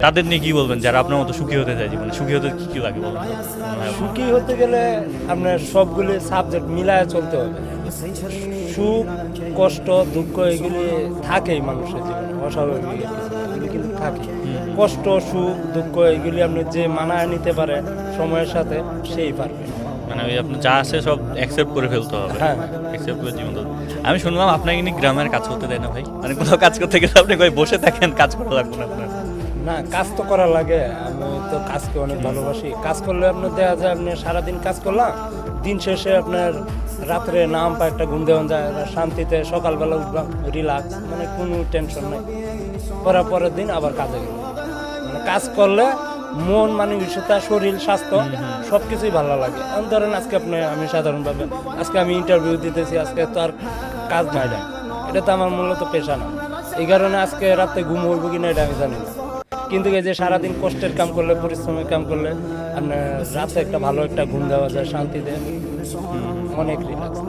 তাদের নিয়ে কি বলবেন যারা আপনার মতো সুখী হতে চায় জীবনে? সুখী হতে কি কি লাগে বলুন? সুখী হতে গেলে আপনার সবগুলি সাবজেক্ট মিলায় চলতে হবে। সুখ, কষ্ট, দুঃখ এগুলি থাকেই মানুষের জীবনে, অস্বাভাবিক এগুলি কিন্তু থাকে। কষ্ট, সুখ, দুঃখ এগুলি আপনি যে মানায় নিতে পারে সময়ের সাথে সেই পারবে। মানে ওই আপনার যা আছে সব অ্যাকসেপ্ট করে ফেলতে হবে, হ্যাঁ। অ্যাকসেপ্ট করে জীবন চলতে। আমি শুনলাম আপনাকে নিয়ে গ্রামের কাজ করতে দেয় না ভাই, মানে কোথাও কাজ করতে গেলে আপনি কই বসে থাকেন, কাজ করতে লাগবে না আপনার? না, কাজ তো করা লাগে। আমি তো কাজকে অনেক ভালোবাসি। কাজ করলে আপনার দেখা যায় আপনি সারাদিন কাজ করলাম, দিন শেষে আপনার রাত্রে নাম পা একটা ঘুম দেওয়া যায়, শান্তিতে সকালবেলা উঠলাম রিল্যাক্স, মানে কোনো টেনশন নাই। পরের দিন আবার কাজে গেলাম। মানে কাজ করলে মন, মানসিকতা, শরীর, স্বাস্থ্য সব কিছুই ভালো লাগে। ধরেন আজকে আমি সাধারণভাবে আজকে আমি ইন্টারভিউ দিতেছি, আজকে তো আর কাজ নাই না, এটা তো আমার মূলত পেশা না। এই কারণে আজকে রাতে ঘুম হইব কিনা এটা আমি জানি না। কিন্তু এই যে সারাদিন কষ্টের কাম করলে, পরিশ্রমের কাম করলে আপনার রাতে একটা ভালো একটা ঘুম দেওয়া যায় শান্তিতে, অনেক রিল্যাক্স।